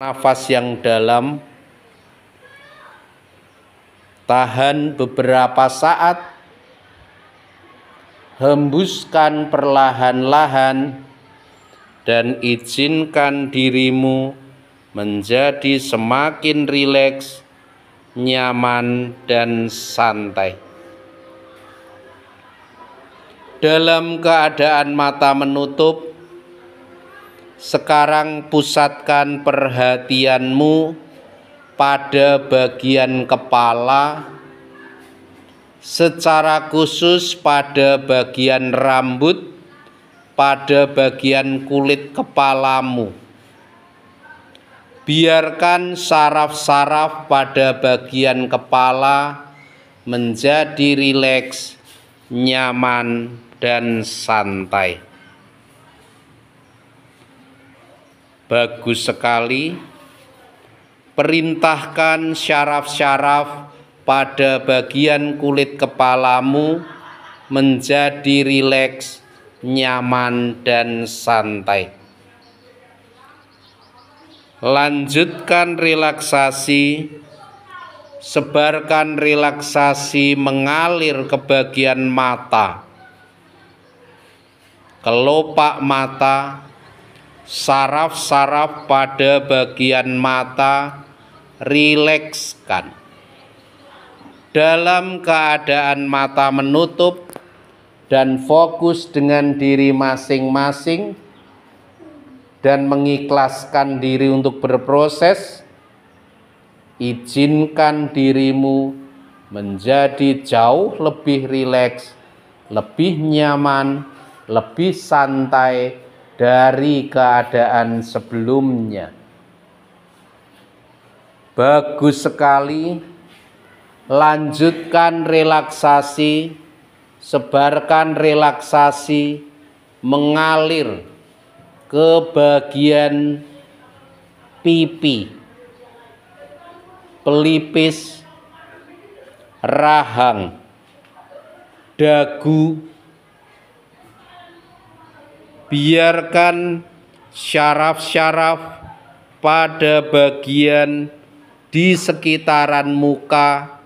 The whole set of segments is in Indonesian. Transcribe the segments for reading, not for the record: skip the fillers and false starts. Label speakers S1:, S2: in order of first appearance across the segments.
S1: Nafas yang dalam, tahan beberapa saat, hembuskan perlahan-lahan, dan izinkan dirimu menjadi semakin rileks, nyaman, dan santai. Dalam keadaan mata menutup, sekarang pusatkan perhatianmu pada bagian kepala, secara khusus pada bagian rambut, pada bagian kulit kepalamu. Biarkan saraf-saraf pada bagian kepala menjadi rileks, nyaman, dan santai. Bagus sekali. Perintahkan syaraf-syaraf pada bagian kulit kepalamu menjadi rileks, nyaman, dan santai. Lanjutkan relaksasi. Sebarkan relaksasi mengalir ke bagian mata, kelopak mata, saraf-saraf pada bagian mata, rilekskan. Dalam keadaan mata menutup dan fokus dengan diri masing-masing dan mengikhlaskan diri untuk berproses, izinkan dirimu menjadi jauh lebih rileks, lebih nyaman, lebih santai dari keadaan sebelumnya. Bagus sekali. Lanjutkan relaksasi. Sebarkan relaksasi mengalir ke bagian pipi, pelipis, rahang, dagu. Biarkan syaraf-syaraf pada bagian di sekitaran muka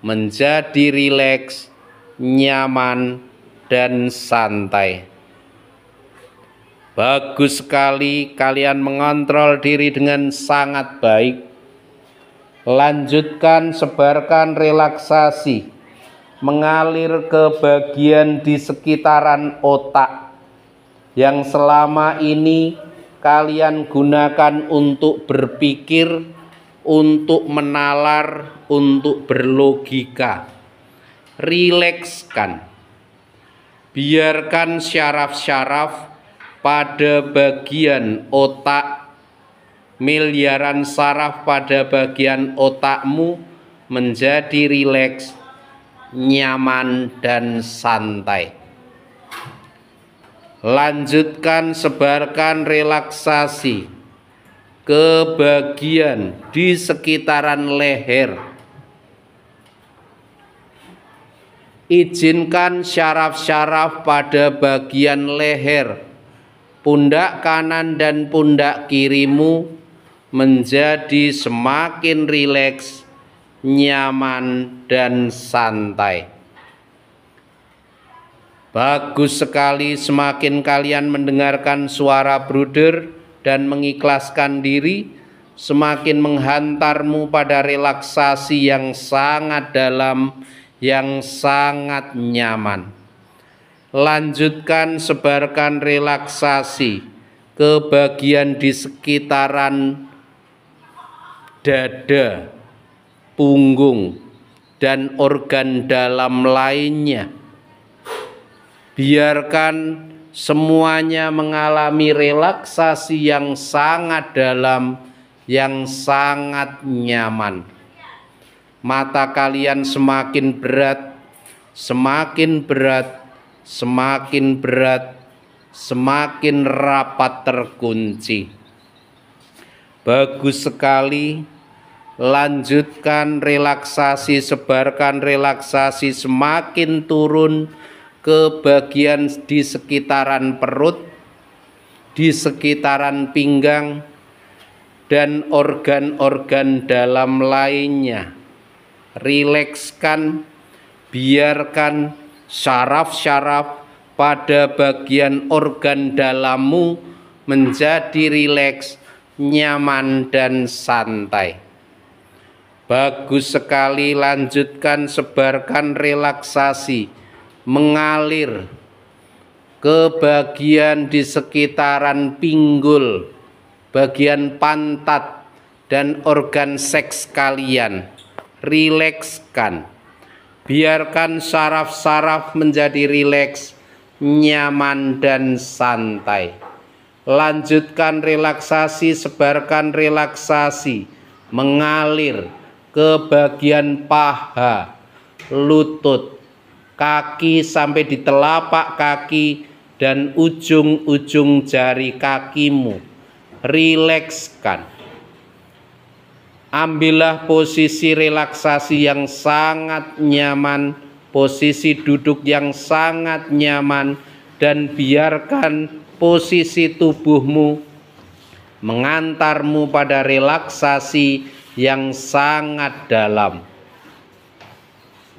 S1: menjadi rileks, nyaman, dan santai. Bagus sekali, kalian mengontrol diri dengan sangat baik. Lanjutkan, sebarkan relaksasi mengalir ke bagian di sekitaran otak yang selama ini kalian gunakan untuk berpikir, untuk menalar, untuk berlogika. Rilekskan. Biarkan syaraf-syaraf pada bagian otak, miliaran saraf pada bagian otakmu menjadi rileks, nyaman, dan santai. Lanjutkan, sebarkan relaksasi ke bagian di sekitaran leher. Izinkan syaraf-syaraf pada bagian leher, pundak kanan dan pundak kirimu menjadi semakin rileks, nyaman, dan santai. Bagus sekali. Semakin kalian mendengarkan suara bruder dan mengikhlaskan diri, semakin menghantarmu pada relaksasi yang sangat dalam, yang sangat nyaman. Lanjutkan, sebarkan relaksasi ke bagian di sekitaran dada, punggung, dan organ dalam lainnya. Biarkan semuanya mengalami relaksasi yang sangat dalam, yang sangat nyaman. Mata kalian semakin berat, semakin berat, semakin berat, semakin rapat terkunci. Bagus sekali. Lanjutkan relaksasi, sebarkan relaksasi semakin turun ke bagian di sekitaran perut, di sekitaran pinggang, dan organ-organ dalam lainnya. Rilekskan, biarkan syaraf-syaraf pada bagian organ dalammu menjadi rileks, nyaman dan santai. Bagus sekali, lanjutkan, sebarkan relaksasi mengalir ke bagian di sekitaran pinggul, bagian pantat dan organ seks kalian. Rilekskan, biarkan saraf-saraf menjadi rileks, nyaman dan santai. Lanjutkan relaksasi, sebarkan relaksasi mengalir ke bagian paha, lutut, kaki sampai di telapak kaki dan ujung-ujung jari kakimu. Rilekskan. Ambillah posisi relaksasi yang sangat nyaman, posisi duduk yang sangat nyaman, dan biarkan posisi tubuhmu mengantarmu pada relaksasi yang sangat dalam.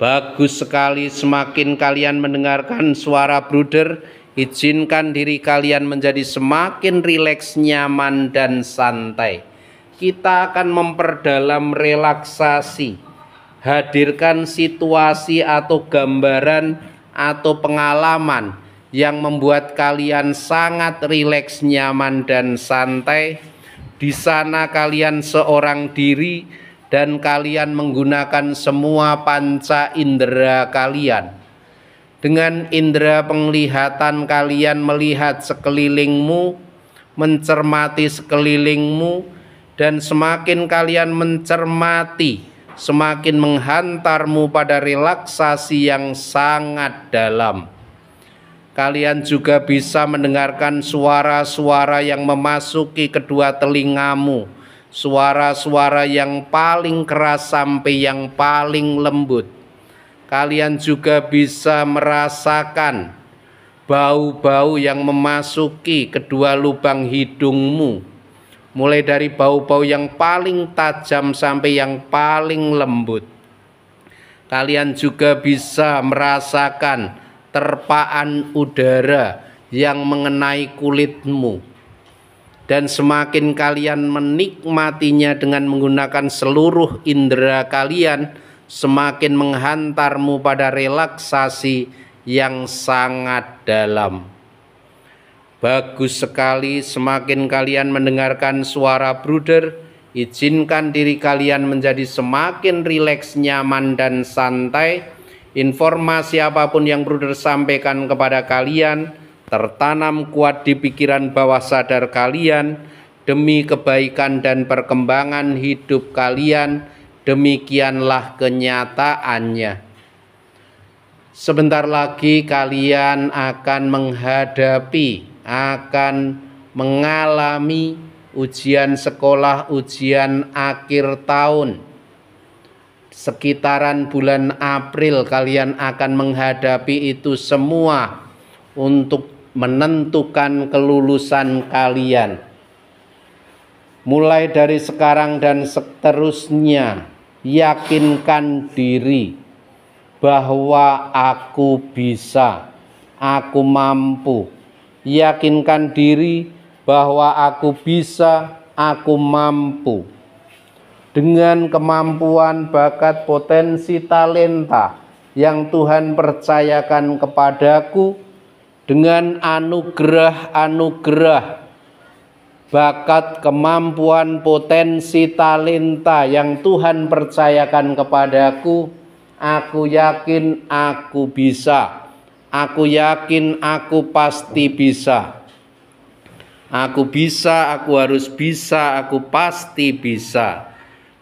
S1: Bagus sekali, semakin kalian mendengarkan suara bruder, izinkan diri kalian menjadi semakin rileks, nyaman dan santai. Kita akan memperdalam relaksasi. Hadirkan situasi atau gambaran atau pengalaman yang membuat kalian sangat rileks, nyaman dan santai. Di sana kalian seorang diri dan kalian menggunakan semua panca indera kalian. Dengan indera penglihatan kalian melihat sekelilingmu, mencermati sekelilingmu, dan semakin kalian mencermati, semakin menghantarmu pada relaksasi yang sangat dalam. Kalian juga bisa mendengarkan suara-suara yang memasuki kedua telingamu, suara-suara yang paling keras sampai yang paling lembut. Kalian juga bisa merasakan bau-bau yang memasuki kedua lubang hidungmu, mulai dari bau-bau yang paling tajam sampai yang paling lembut. Kalian juga bisa merasakan terpaan udara yang mengenai kulitmu. Dan semakin kalian menikmatinya dengan menggunakan seluruh indera kalian, semakin menghantarmu pada relaksasi yang sangat dalam. Bagus sekali, semakin kalian mendengarkan suara bruder, izinkan diri kalian menjadi semakin rileks, nyaman dan santai. Informasi apapun yang bruder sampaikan kepada kalian tertanam kuat di pikiran bawah sadar kalian demi kebaikan dan perkembangan hidup kalian. Demikianlah kenyataannya. Sebentar lagi kalian akan mengalami ujian sekolah, ujian akhir tahun. Sekitaran bulan April kalian akan menghadapi itu semua untuk menentukan kelulusan kalian. Mulai dari sekarang dan seterusnya, yakinkan diri bahwa aku bisa, aku mampu. Yakinkan diri bahwa aku bisa, aku mampu. Dengan kemampuan, bakat, potensi, talenta yang Tuhan percayakan kepadaku, dengan anugerah-anugerah, bakat, kemampuan, potensi, talenta yang Tuhan percayakan kepadaku, aku yakin aku bisa. Aku yakin aku pasti bisa. Aku bisa, aku harus bisa, aku pasti bisa.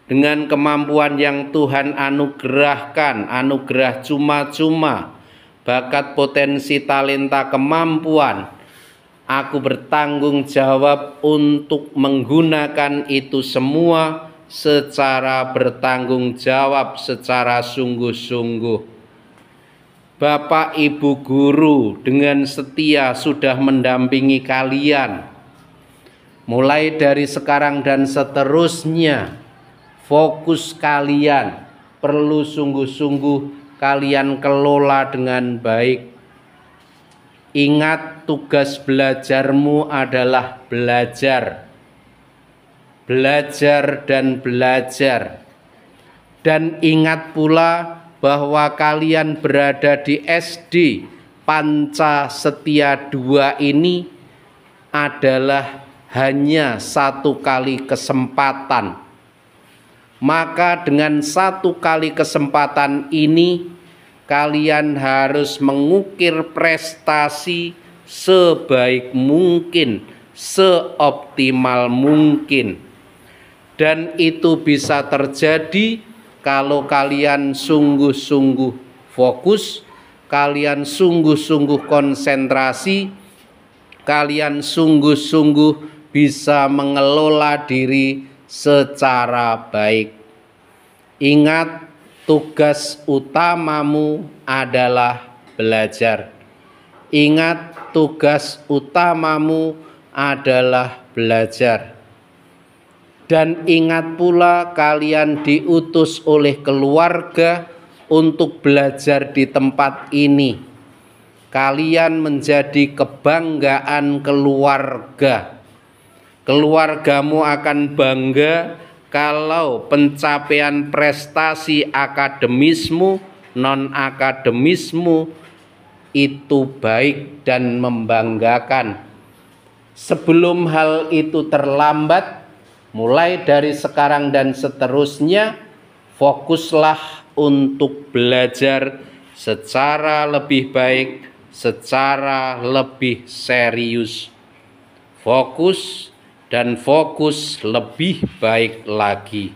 S1: Dengan kemampuan yang Tuhan anugerahkan, anugerah cuma-cuma, bakat, potensi, talenta, kemampuan, aku bertanggung jawab untuk menggunakan itu semua secara bertanggung jawab, secara sungguh-sungguh. Bapak Ibu guru dengan setia sudah mendampingi kalian Mulai dari sekarang dan seterusnya, fokus kalian perlu sungguh-sungguh kalian kelola dengan baik. Ingat, tugas belajarmu adalah belajar. Belajar dan belajar. Dan ingat pula bahwa kalian berada di SD Panca Setia 2 ini adalah hanya satu kali kesempatan. Maka dengan satu kali kesempatan ini kalian harus mengukir prestasi sebaik mungkin, seoptimal mungkin. Dan itu bisa terjadi kalau kalian sungguh-sungguh fokus, kalian sungguh-sungguh konsentrasi, kalian sungguh-sungguh bisa mengelola diri secara baik. Ingat, tugas utamamu adalah belajar. Ingat, tugas utamamu adalah belajar. Dan ingat pula kalian diutus oleh keluarga untuk belajar di tempat ini. Kalian menjadi kebanggaan keluarga. Keluargamu akan bangga kalau pencapaian prestasi akademismu, non-akademismu itu baik dan membanggakan. Sebelum hal itu terlambat, mulai dari sekarang dan seterusnya, fokuslah untuk belajar secara lebih baik, secara lebih serius. Fokus dan fokus lebih baik lagi.